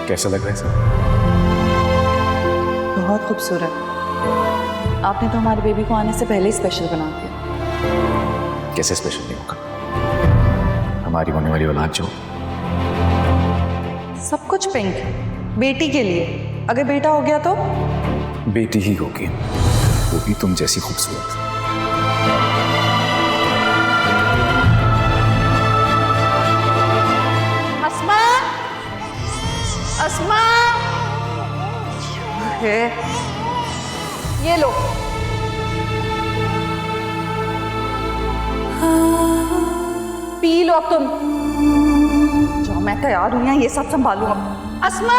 कैसा लग रहा है सब? बहुत खूबसूरत। आपने तो हमारे बेबी को आने से पहले ही स्पेशल बना दिया। कैसे स्पेशल नहीं होगा? हमारी होने वाली औलाद जो सब कुछ पिंक, बेटी के लिए। अगर बेटा हो गया तो बेटी ही होगी, वो भी तुम जैसी खूबसूरत। अस्मा, अस्मा, ये लो। पी लो अब तुम। जाओ, मैं तैयार हूं, यहाँ ये सब संभालूंगा। अस्मा।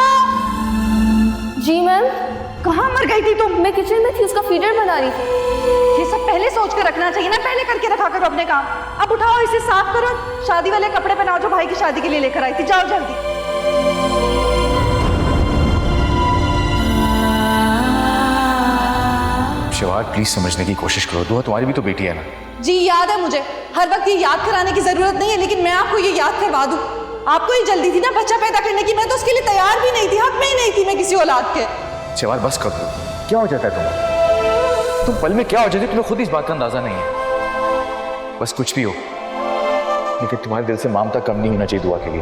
जी मैम। कहाँ मर गई थी तुम? मैं किचन में थी, उसका फीडर बना रही थी। ये सब पहले सोच कर रखना चाहिए ना, पहले करके रखा करो अपने काम। अब उठाओ, इसे साफ करो, शादी वाले कपड़े पहनाओ जो भाई की शादी के लिए लेकर आई थी। जाओ जल्दी। शिवार प्लीज समझने की कोशिश करो, दुआ तुम्हारी भी तो बेटी है ना। जी याद है मुझे, हर वक्त ये याद कराने की जरूरत नहीं है, लेकिन मैं आपको ये याद करवा दूं। आपको ही जल्दी थी ना बच्चा पैदा करने की, मैं तो उसके लिए तैयार भी नहीं थी, हक में ही नहीं थी मैं किसी औलाद के। शिवार बस कर दो, क्या हो जाता है तुम पल में क्या हो जाती है, तुम्हें खुद इस बात का अंदाजा नहीं है। बस कुछ भी हो, लेकिन तुम्हारे दिल से ममता कम नहीं होना चाहिए दुआ के लिए,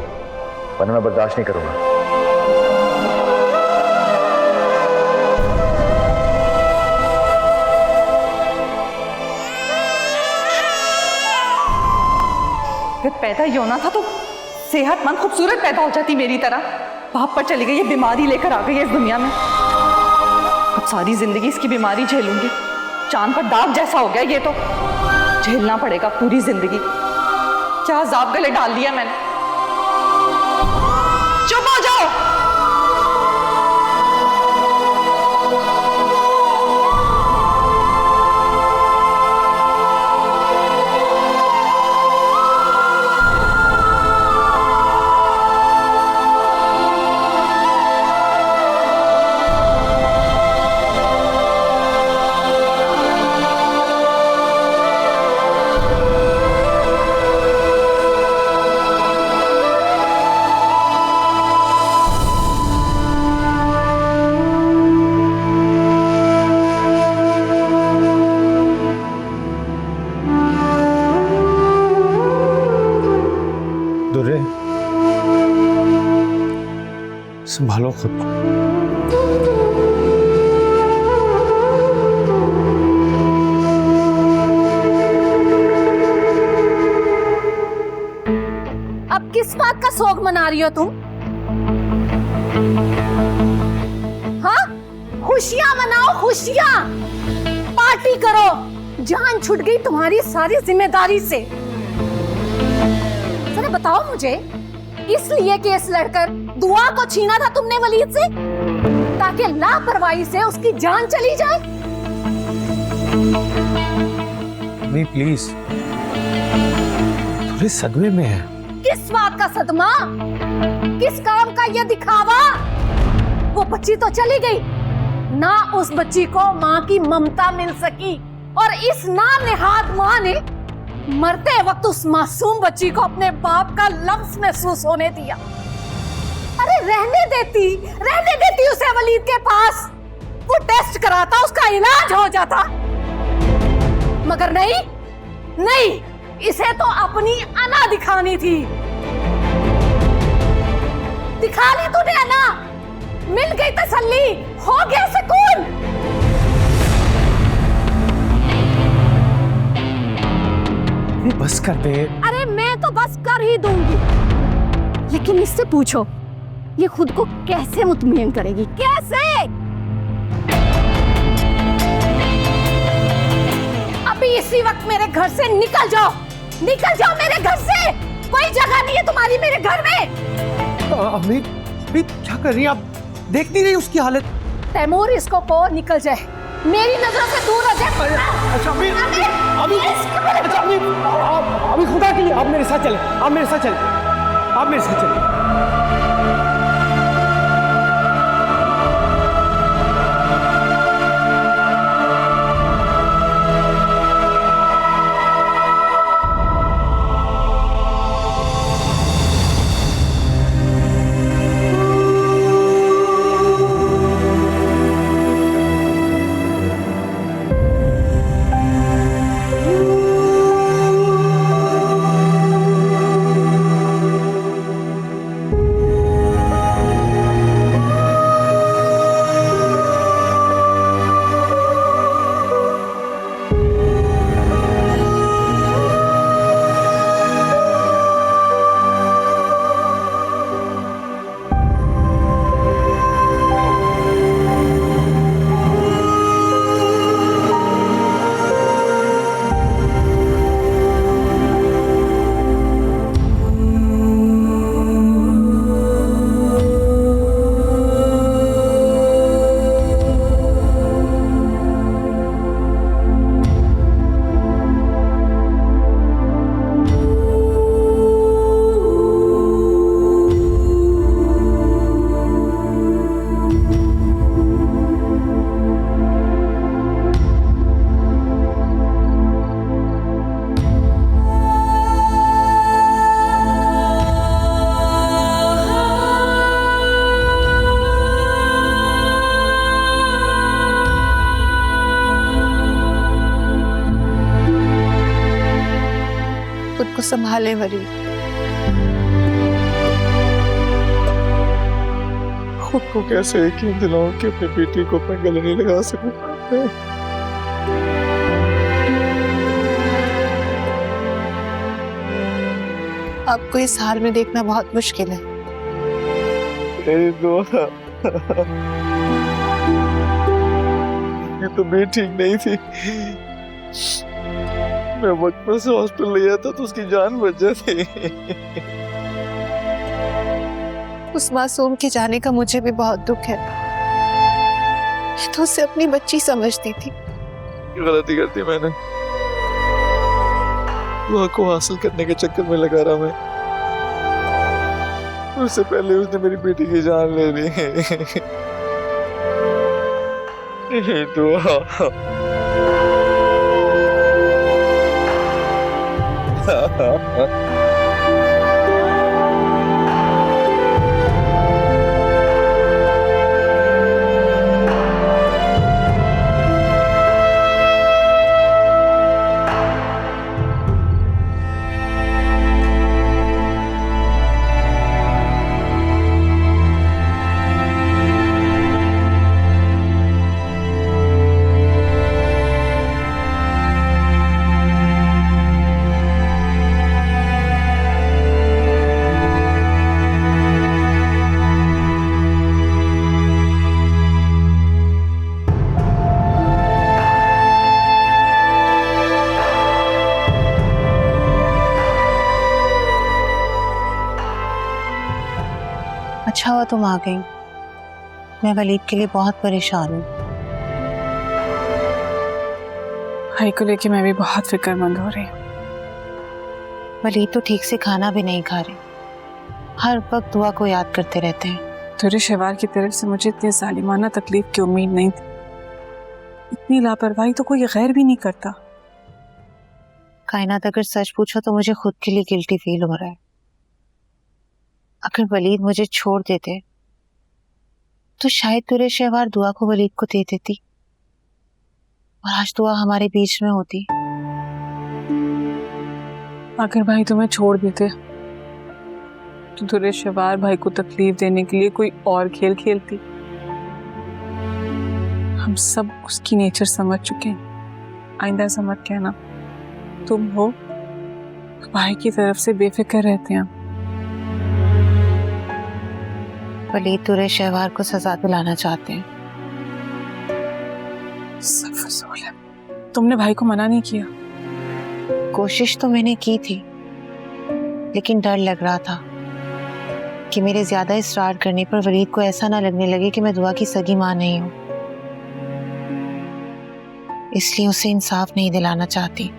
वरना मैं बर्दाश्त नहीं करूंगा। फिर पैदा ही होना था तो सेहतमंद खूबसूरत पैदा हो जाती मेरी तरह। बाप पर चली गई, ये बीमारी लेकर आ गई है इस दुनिया में। अब सारी जिंदगी इसकी बीमारी झेलूंगी। चांद पर दाग जैसा हो गया ये तो, झेलना पड़ेगा पूरी जिंदगी। क्या अजाब गले डाल दिया मैंने। चुप हो जाओ। संभालो खुद को। अब किस बात का शोक मना रही हो तुम? हाँ, खुशियां मनाओ, खुशियां पार्टी करो। जान छूट गई तुम्हारी सारी जिम्मेदारी से। जरा बताओ मुझे, इसलिए केस लड़कर दुआ को छीना था तुमने वलीद से, ताकि लापरवाही से उसकी जान चली जाए? नहीं प्लीज, थोड़े सदमे में है। किस बात का सदमा? किस काम का ये दिखावा? वो बच्ची तो चली गई ना, उस बच्ची को माँ की ममता मिल सकी, और इस नानेहाद माँ ने मरते वक्त उस मासूम बच्ची को अपने बाप का लफ्ज महसूस होने दिया। अरे रहने देती उसे वलीद के पास, वो टेस्ट कराता, उसका इलाज हो जाता। मगर नहीं, इसे तो अपनी अना दिखानी थी। दिखा ली तूने अना, मिल गई तसल्ली, हो गया सुकून। बस कर दे। अरे मैं तो बस कर ही दूंगी, लेकिन इससे पूछो ये खुद को कैसे मुतमईन करेगी? कैसे? अभी इसी वक्त मेरे घर से निकल जाओ मेरे घर से। कोई जगह नहीं है तुम्हारी मेरे घर में। अम्मी क्या कर रही हैं आप? देख नहीं रही उसकी हालत? तैमूर इसको को निकल जाए, मेरी नजरों से दूर हो जाए। अच्छा अभी खुदा के लिए आप मेरे साथ चले, आप मेरे साथ चले। संभाले वली। खुद को कैसे यकीन दिलाऊं कि अपनी बेटी को अपने गले नहीं लगा सकूं। आपको इस हाल में देखना बहुत मुश्किल है। मेरी दुआ ये तो भी ठीक नहीं थी। मैं बचपन से हॉस्पिटल ले जाता तो उसकी जान बच जाती। उस मासूम के जाने का मुझे भी बहुत दुख है। मैं तो उसे अपनी बच्ची समझती थी। गलती कर दी मैंने। दुआ को हासिल करने के चक्कर में लगा रहा मैं। उससे पहले उसने मेरी बेटी की जान ले ली। दुआ अच्छा हुआ तुम आ गई। मैं वलीद के लिए बहुत परेशान हूँ। भाई को लेके मैं भी बहुत फिक्रमंद हो रही हूँ। वलीद तो ठीक से खाना भी नहीं खा रहे, हर वक्त दुआ को याद करते रहते हैं। तुरे शेवार की तरफ से मुझे इतनी जालिमाना तकलीफ की उम्मीद नहीं थी। इतनी लापरवाही तो कोई गैर भी नहीं करता। कायनात, अगर सच पूछो तो मुझे खुद के लिए गिल्टी फील हो रहा है। अगर वलीद मुझे छोड़ देते तो शायद तुरे शहवार दुआ को वलीद को दे देती और आज दुआ हमारे बीच में होती। अगर भाई तुम्हें छोड़ देते तो तुरे शहवार भाई को तकलीफ देने के लिए कोई और खेल खेलती। हम सब उसकी नेचर समझ चुके हैं। आइंदा ऐसा मत कहना। तुम हो तो भाई की तरफ से बेफिक्र रहते हैं। वलीद तुरे शहवार को सजा दिलाना चाहते हैं। सब फजूल है। तुमने भाई को मना नहीं किया? कोशिश तो मैंने की थी, लेकिन डर लग रहा था कि मेरे ज्यादा इसरार करने पर वलीद को ऐसा ना लगने लगे कि मैं दुआ की सगी मां नहीं हूं। इसलिए उसे इंसाफ नहीं दिलाना चाहती।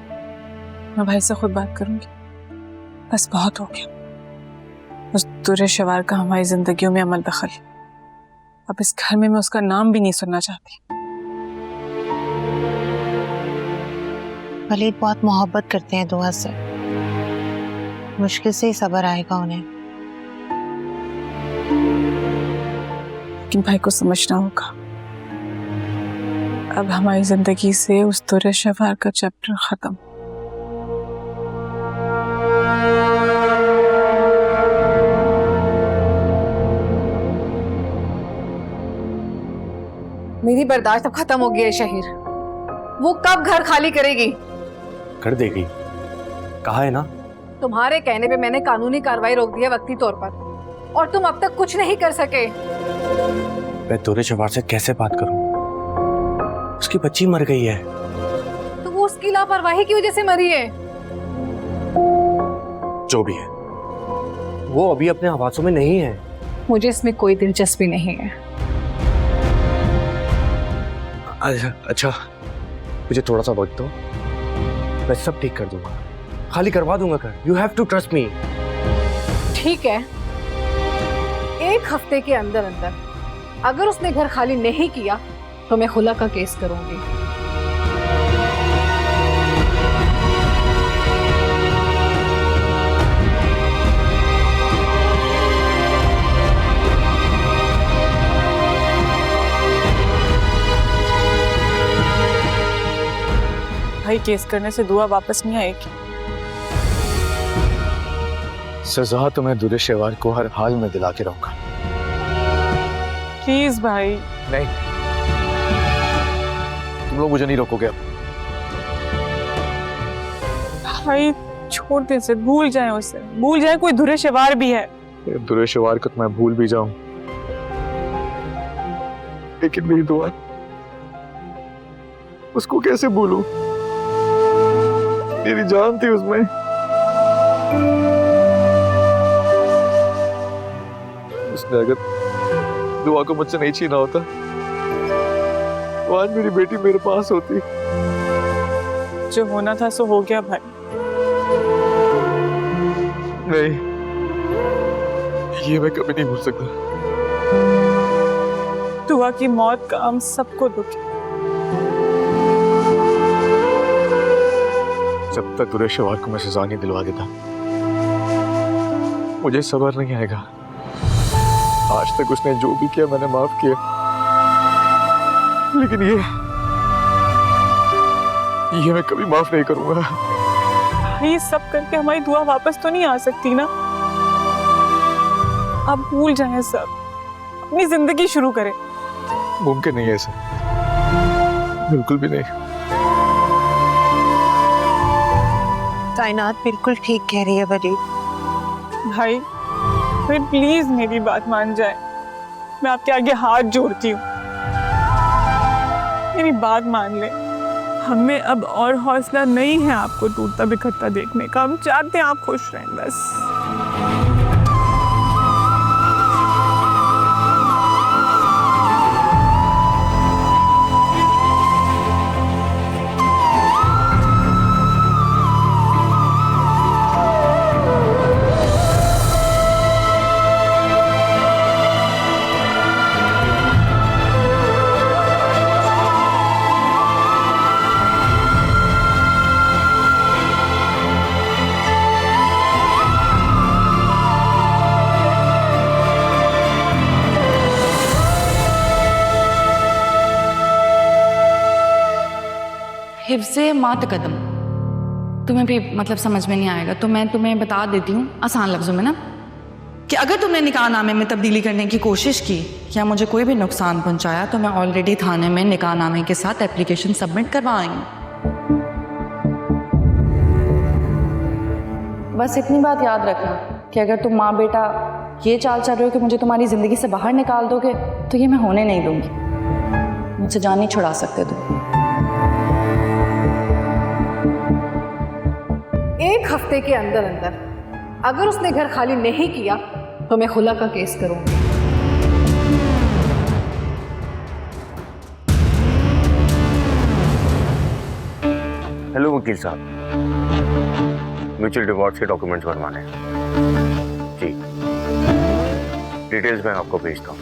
मैं भाई से खुद बात करूंगी। बस बहुत हो गया। उस तुरे शवार का हमारी जिंदगियों में अमल दखल। अब इस घर में मैं उसका नाम भी नहीं सुनना चाहती। वलीद बहुत मोहब्बत करते हैं दुआ से। मुश्किल से ही सब्र आएगा उन्हें। लेकिन भाई को समझना होगा, अब हमारी जिंदगी से उस तुरे शवार का चैप्टर खत्म। मेरी बर्दाश्त अब खत्म हो गई है शहीर। वो कब घर खाली करेगी? कर देगी, कहा है ना। तुम्हारे कहने पे मैंने कानूनी कार्रवाई रोक दी है वक्ती तौर पर, और तुम अब तक कुछ नहीं कर सके। मैं तुरे शवार से कैसे बात करूं? उसकी बच्ची मर गई है। तो वो उसकी लापरवाही की वजह से मरी है। जो भी है, वो अभी अपने आवाजों में नहीं है। मुझे इसमें कोई दिलचस्पी नहीं है। अच्छा, मुझे थोड़ा सा वक्त दो, मैं सब ठीक कर दूंगा, खाली करवा दूंगा घर। You have to trust me. ठीक है, एक हफ्ते के अंदर अंदर अगर उसने घर खाली नहीं किया तो मैं खुला का केस करूंगी। भाई केस करने से दुआ वापस नहीं आएगी। सजा तो मैं दुरे शेवार को हर हाल में दिला के रहूंगा। प्लीज भाई। नहीं, तुम लोग मुझे नहीं रोकोगे अब। भाई छोड़ दे इसे, भूल जाए उसे, भूल जाए कोई धुरे शेवार भी है। दुरे शेवार को तो मैं भूल भी जाऊं, लेकिन मेरी दुआ, उसको कैसे भूलूं? मेरी जान थी उसमें। उसने अगर दुआ को मुझसे नहीं छीना होता तो आज मेरी बेटी मेरे पास होती। जो होना था सो हो गया भाई। नहीं, ये मैं कभी नहीं भूल सकता। दुआ की मौत का हम सबको दुख है। जब तक दुरे शेवार को मैं सजा नहीं दिलवा देता, मुझे सब्र नहीं आएगा। आज तक उसने जो भी किया मैंने माफ किया, लेकिन ये मैं कभी माफ नहीं करूंगा। भाई सब करके हमारी दुआ वापस तो नहीं आ सकती ना। आप भूल जाएं सब, अपनी जिंदगी शुरू करें। मुमकिन नहीं है ऐसा, बिल्कुल भी नहीं। कायनात बिल्कुल ठीक कह रही है वलीद। भाई फिर प्लीज मेरी बात मान जाए, मैं आपके आगे हाथ जोड़ती हूँ, मेरी बात मान ले। हमें अब और हौसला नहीं है आपको टूटता बिखरता देखने का। हम चाहते हैं आप खुश रहें बस। हिफ्ज़े मात कदम तुम्हें भी मतलब समझ में नहीं आएगा, तो मैं तुम्हें बता देती हूँ आसान लफ्ज़ों में ना, कि अगर तुमने निकाहनामे में तब्दीली करने की कोशिश की या मुझे कोई भी नुकसान पहुँचाया तो मैं ऑलरेडी थाने में निकाहनामे के साथ एप्लीकेशन सबमिट करवा आई हूँ। बस इतनी बात याद रखना कि अगर तुम माँ बेटा ये चाल चल रहे हो कि मुझे तुम्हारी ज़िंदगी से बाहर निकाल दोगे तो ये मैं होने नहीं दूँगी। मुझसे जान नहीं छुड़ा सकते तुम। एक हफ्ते के अंदर अंदर अगर उसने घर खाली नहीं किया तो मैं खुला का केस करूंगी। हेलो वकील साहब, म्यूचुअल डिवोर्स के डॉक्यूमेंट्स बनवाने हैं जी। डिटेल्स मैं आपको भेजता हूँ।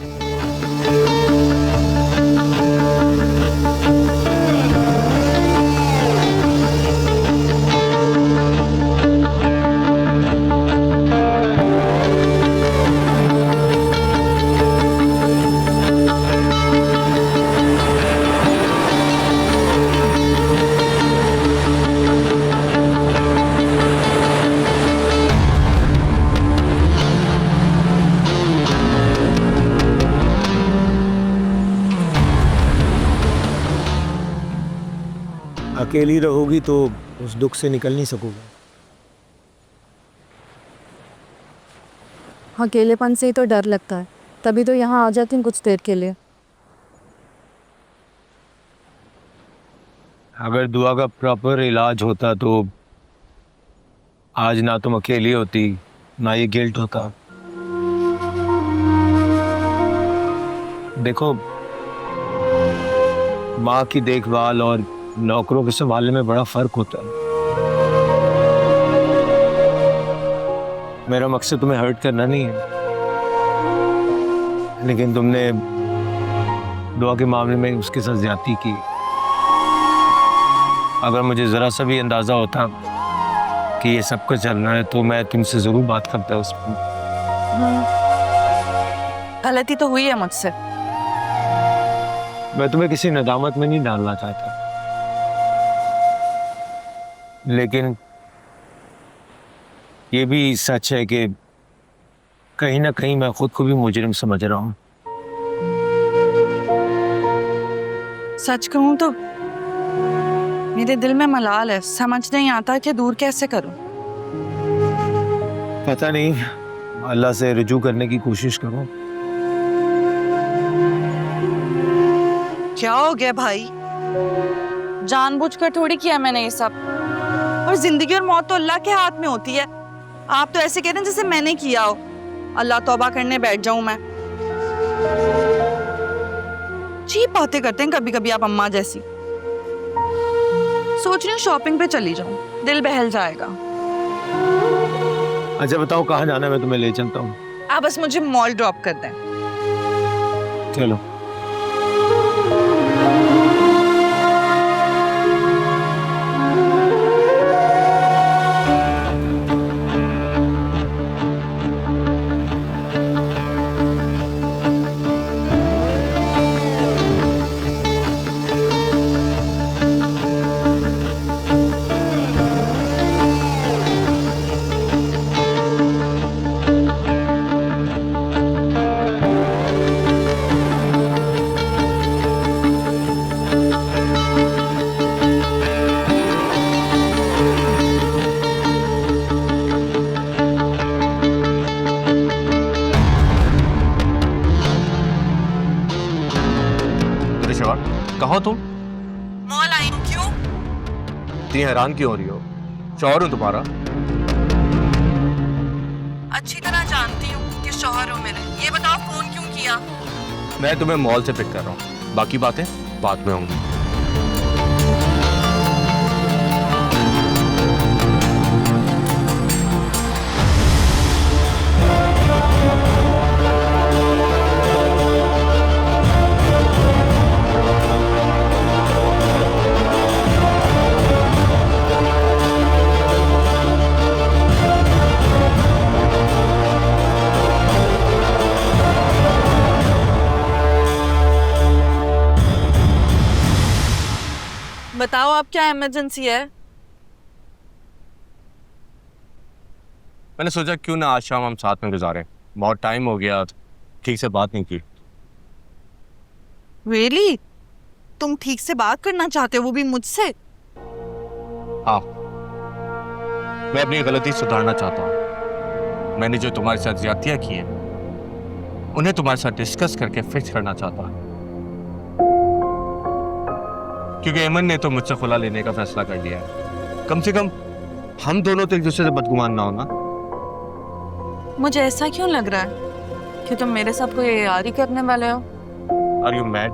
अकेली रहोगी तो उस दुख से निकल नहीं सकोगे। अकेलेपन से ही तो डर लगता है, तभी तो यहाँ आ जाती हूँ कुछ देर के लिए। अगर दुआ का प्रॉपर इलाज होता तो आज ना तुम अकेली होती ना ये गिल्ट होता। देखो, माँ की देखभाल और नौकरों के संभालने में बड़ा फर्क होता है। मेरा मकसद तुम्हें हर्ट करना नहीं है, लेकिन तुमने दुआ के मामले में उसके साथ ज्यादती की। अगर मुझे जरा सा भी अंदाजा होता कि ये सब कुछ चल रहा है तो मैं तुमसे जरूर बात करता उस पर। गलती तो हुई है मुझसे। मैं तुम्हें किसी नदामत में नहीं डालना चाहता, लेकिन ये भी सच है कि कहीं ना कहीं मैं खुद को भी मुजरिम समझ रहा हूँ। सच कहूं तो मेरे दिल में मलाल है, समझ नहीं आता कि दूर कैसे करूं। पता नहीं, अल्लाह से रुजू करने की कोशिश करो। क्या हो गया भाई? जानबूझकर थोड़ी किया मैंने ये सब, और जिंदगी और मौत तो अल्लाह के हाथ में होती है। आप तो ऐसे कह रहे हैं जैसे मैंने किया हो। अल्लाह तौबा करने बैठ जाऊं मैं? चीप बातें करते हैं कभी कभी आप अम्मा जैसी। सोच रही हूँ शॉपिंग पे चली जाऊं, दिल बहल जाएगा। अच्छा बताओ कहाँ जाना है, मैं तुम्हें ले चलता हूँ। आप बस मुझे मॉल ड्रॉप कर दें। चलो। कहो तुम? मॉल आई हूँ। क्यों? इतनी हैरान क्यों हो रही हो? शौहर हूँ तुम्हारा। अच्छी तरह जानती हूँ कि शौहर हो मेरे। ये बताओ फोन क्यों किया? मैं तुम्हें मॉल से पिक कर रहा हूँ, बाकी बातें बाद में होंगी। बताओ आप, क्या इमरजेंसी है? मैंने सोचा क्यों ना आज शाम हम साथ में गुजारें, बहुत टाइम हो गया, ठीक से बात नहीं की। Really? तुम ठीक से बात करना चाहते हो, वो भी मुझसे? हाँ, मैं अपनी गलती सुधारना चाहता हूँ। मैंने जो तुम्हारे साथ ज्यादतियां की हैं, उन्हें तुम्हारे साथ डिस्कस करके फिक्स करना चाहता हूँ। क्योंकि एमन ने तो मुझसे खुला लेने का फैसला कर लिया है। कम से कम हम दोनों तो एक दूसरे से बदगुमान ना हो ना। मुझे ऐसा क्यों लग रहा है कि तुम मेरे साथ कोई यारी करने वाले हो? Are you mad?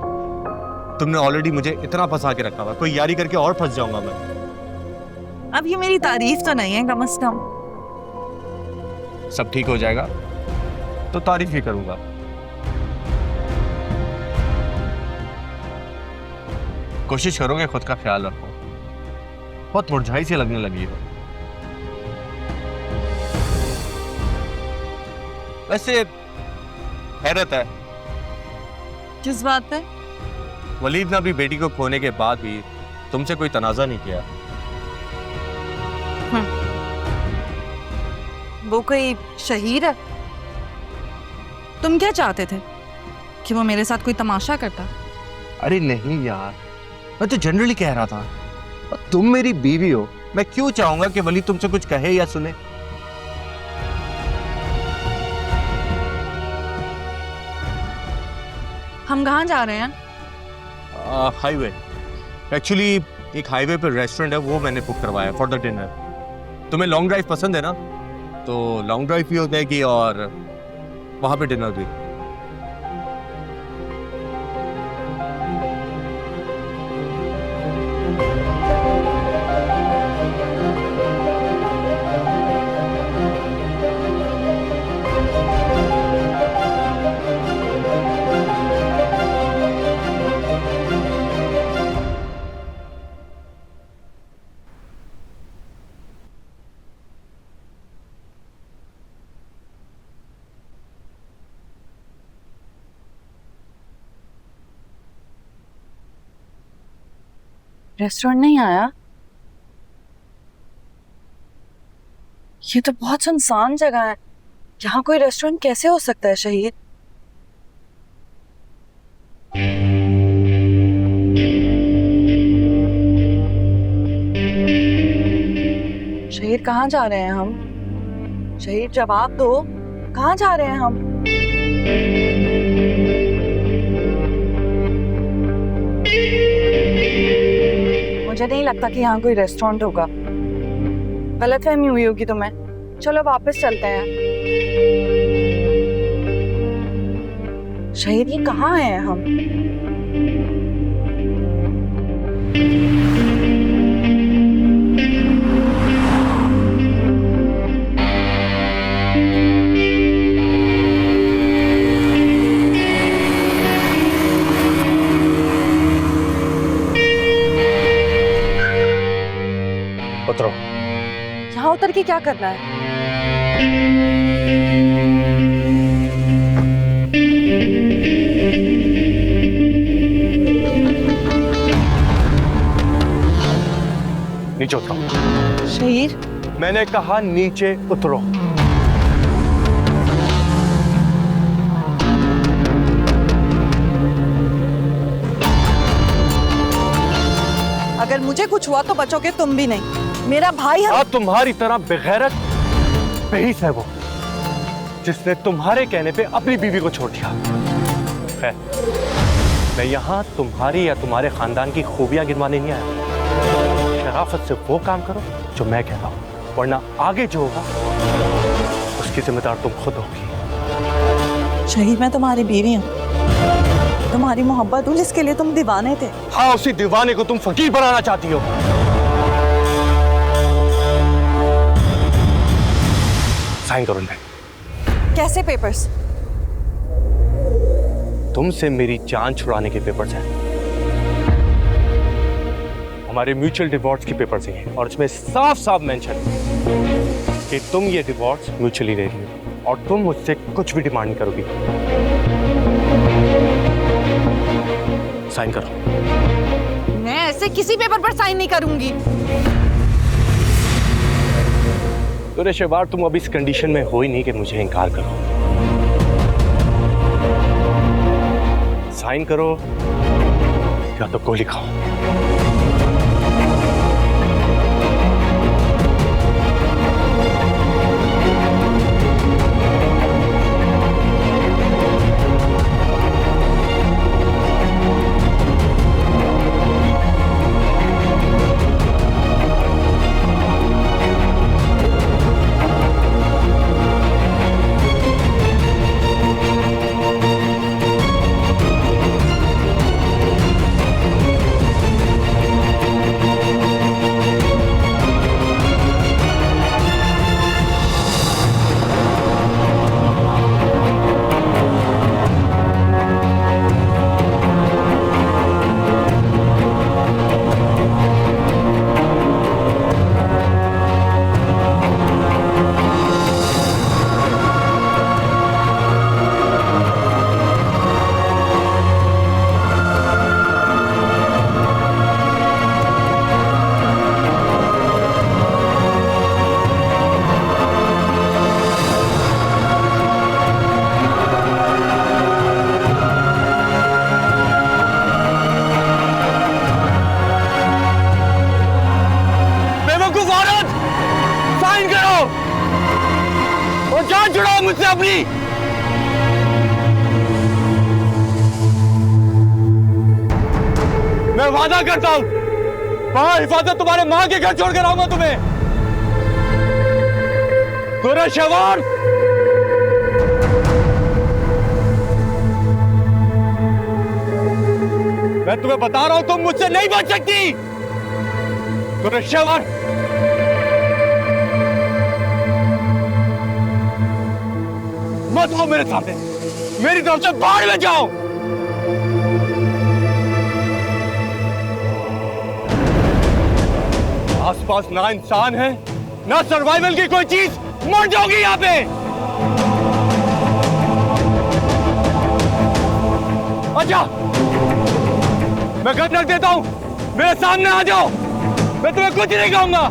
तुमने ऑलरेडी मुझे इतना फंसा के रखा हुआ, कोई यारी करके और फंस जाऊंगा मैं। अब ये मेरी तारीफ तो नहीं है कम से कम। सब ठीक हो जाएगा तो तारीफ ही करूंगा। कोशिश करोगे खुद का ख्याल रखो, बहुत मुरझाई सी लगने लगी हो। वैसे हैरत है, किस बात पे? वलीद ने अपनी बेटी को खोने के बाद भी तुमसे कोई तनाज़ा नहीं किया। वो कोई शहीद है? तुम क्या चाहते थे कि वो मेरे साथ कोई तमाशा करता? अरे नहीं यार, मैं तो जनरली कह रहा था। तुम मेरी बीवी हो, मैं क्यों चाहूंगा कि वलीद तुमसे कुछ कहे या सुने। हम कहाँ जा रहे हैं? हाईवे। एक्चुअली एक हाईवे पे रेस्टोरेंट है, वो मैंने बुक करवाया फॉर द डिनर। तुम्हें लॉन्ग ड्राइव पसंद है ना, तो लॉन्ग ड्राइव भी हो जाएगी और वहां पे डिनर भी। रेस्टोरेंट नहीं आया? ये तो बहुत सुनसान जगह है, यहाँ कोई रेस्टोरेंट कैसे हो सकता है शहीद? शहीद कहाँ जा रहे हैं हम? शहीद जवाब दो, कहाँ जा रहे हैं हम? मुझे नहीं लगता कि यहाँ कोई रेस्टोरेंट होगा। गलतफहमी हुई होगी तुम्हें। चलो वापस चलते हैं। शहीद ये कहाँ हैं हम? उतरो। यहाँ उतर के क्या करना है? नीचे उतरो। शहीद मैंने कहा नीचे उतरो। अगर मुझे कुछ हुआ तो बचोगे तुम भी नहीं। मेरा भाई है। तुम्हारी तरह बेगैरत बेहिस है वो, जिसने तुम्हारे कहने पे अपनी बीवी को छोड़ दिया है। मैं यहाँ तुम्हारी या तुम्हारे खानदान की खूबियां गिनवाने नहीं आया। शराफत से वो काम करो जो मैं कहता हूँ, वरना आगे जो होगा उसकी जिम्मेदार तुम खुद होगी। शहीद मैं तुम्हारी बीवी हूँ, तुम्हारी मोहब्बत हूँ जिसके लिए तुम दीवाने थे। हाँ, उसी दीवाने को तुम फकीर बनाना चाहती हो। साइन करो इनपे। कैसे पेपर्स? तुमसे मेरी जान छुड़ाने के पेपर्स हैं। हमारे म्यूचुअल डिवोर्स के पेपर्स हैं और इसमें साफ साफ मेंशन है कि तुम ये डिवोर्स म्यूचुअली ले रही हो और तुम मुझसे कुछ भी डिमांड नहीं करोगी। साइन करो। मैं ऐसे किसी पेपर पर साइन नहीं करूंगी। तो रेशेवार, तुम अब इस कंडीशन में हो ही नहीं कि मुझे इनकार करो। साइन करो या तो गोली खाओ। जान छुड़ाओ मुझसे अपनी। मैं वादा करता हूं, हिफाजत तुम्हारे मां के घर छोड़कर आऊंगा तुम्हें। कुरैशवार, मैं तुम्हें बता रहा हूं, तुम मुझसे नहीं बच सकती। कुरैशवार, मत आओ मेरे सामने, मेरी तरफ से बाहर में जाओ। आसपास ना इंसान है ना सर्वाइवल की कोई चीज, मर जाओगी यहाँ पे। अच्छा, मैं गन रख देता हूं, मेरे सामने आ जाओ, मैं तुम्हें कुछ नहीं कहूंगा।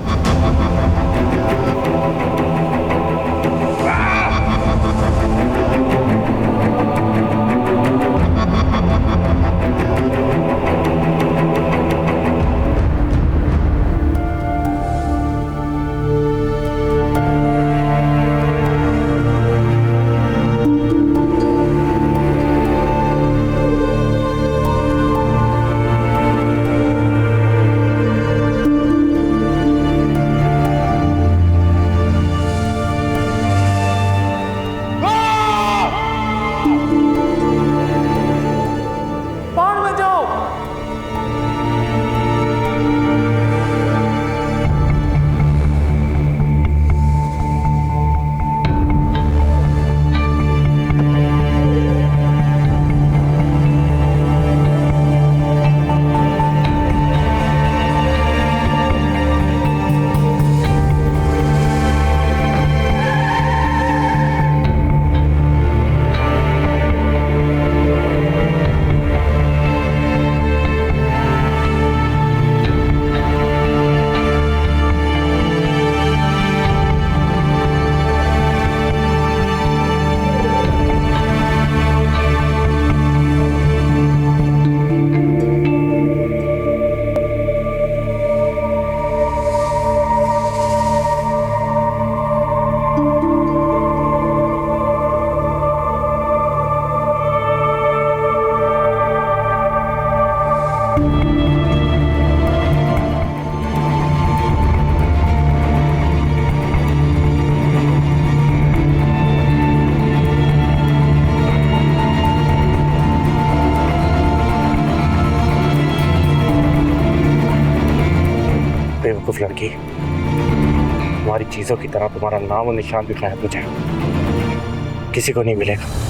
बेवकूफ लड़की, तुम्हारी चीजों की तरह तुम्हारा नाम और निशान भी गायब हो जाएगा, किसी को नहीं मिलेगा।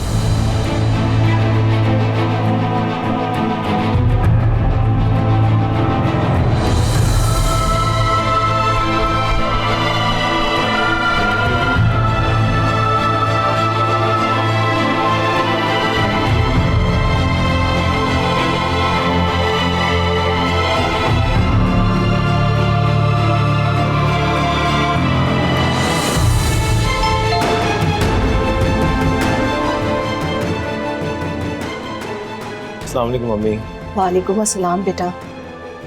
अस्सलाम वालेकुम मम्मी। वालेकुम अस्सलाम बेटा।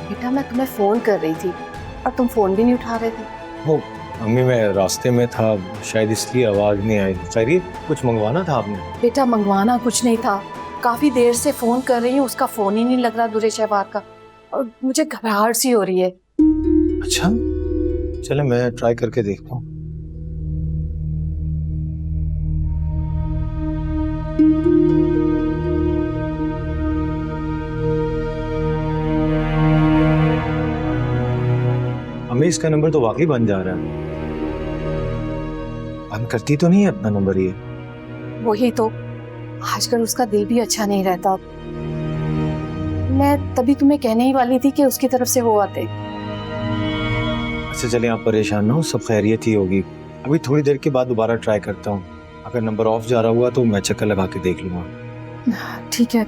बेटा मैं तुम्हें फोन कर रही थी और तुम फोन भी नहीं उठा रहे थे। वो मम्मी मैं रास्ते में था, शायद इसलिए आवाज़ नहीं आई। खैरियत, कुछ मंगवाना था आपने? बेटा मंगवाना कुछ नहीं था, काफी देर से फोन कर रही हूँ, उसका फोन ही नहीं लग रहा दुरे शहबार का, और मुझे घबराहट सी हो रही है। अच्छा, चले मैं ट्राई करके देखता हूँ। अम्मी इसका नंबर तो वाकई बन जा रहा है। बंद करती तो नहीं है अपना नंबर ये? वही तो, आजकल उसका दिल भी अच्छा नहीं रहता। मैं तभी तुम्हें कहने ही वाली थी कि उसकी तरफ से वो आते। अच्छा चले, आप परेशान ना हो, सब खैरियत ही होगी। अभी थोड़ी देर के बाद दोबारा ट्राई करता हूँ, अगर नंबर ऑफ जा रहा हुआ तो मैं चक्कर लगा के देख लूंगा। ठीक है।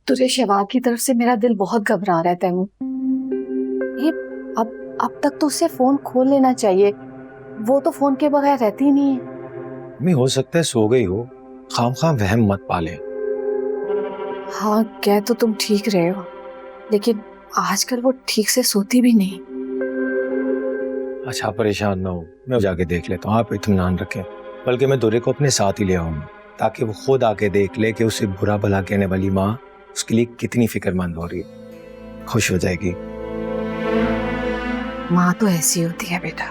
तुझे शहबाज की तरफ से मेरा दिल बहुत घबरा रहा है तैमूर। ये अब तक तो उसे फोन खोल लेना चाहिए, वो तो फोन के बगैर रहती ही नहीं है। मैं हो सकता है सो गई हो, खाम वहम मत पाले। हाँ कह तो तुम ठीक रहे हो, लेकिन आजकल वो ठीक से सोती भी नहीं। अच्छा परेशान ना हो, मैं जाके देख लेता हूँ, आप इत्मीनान रखें। बल्कि मैं दुर्रे को अपने साथ ही ले आऊंगा ताकि वो खुद आके देख ले कि उसे बुरा भला कहने वाली माँ उसके लिए कितनी फिक्रमंद हो रही है, खुश हो जाएगी। माँ तो ऐसी होती है बेटा।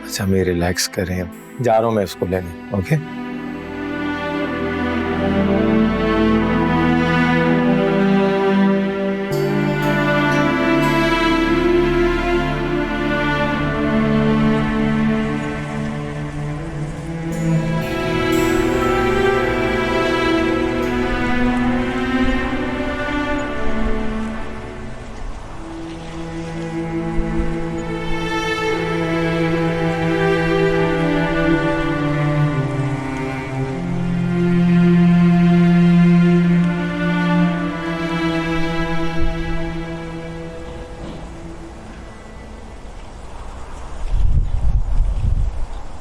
अच्छा मैं रिलैक्स कर रहे हैं, जा रहा हूँ मैं उसको लेने। ओके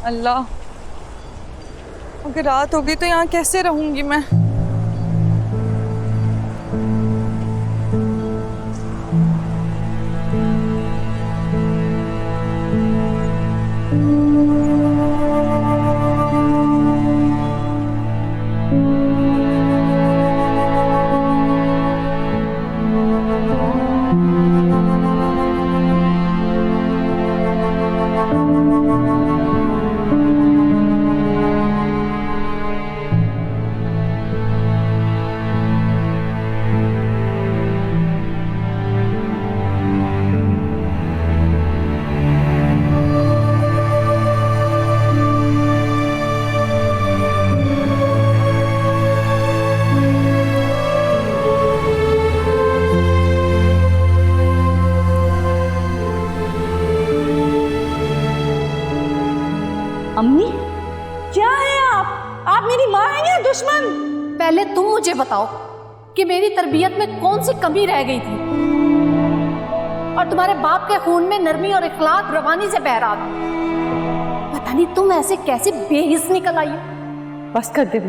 अल्लाह, अगर रात हो गई तो यहाँ कैसे रहूंगी मैं? आप मेरी माँ हैं या दुश्मन? पहले तुम मुझे बताओ कि मेरी तरबियत में कौन सी कमी रह गई थी और तुम्हारे बाप के खून में नरमी और इखलाक रवानी से बह रहा था। पता नहीं तुम ऐसे कैसे बेहिस निकल आई हो। बस कर दे,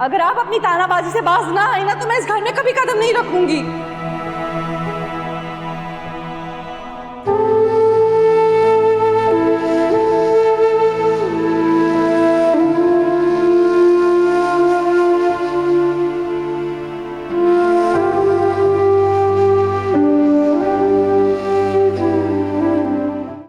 अगर आप अपनी तानाबाजी से बाज ना आए ना तो मैं इस घर में कभी कदम नहीं रखूंगी।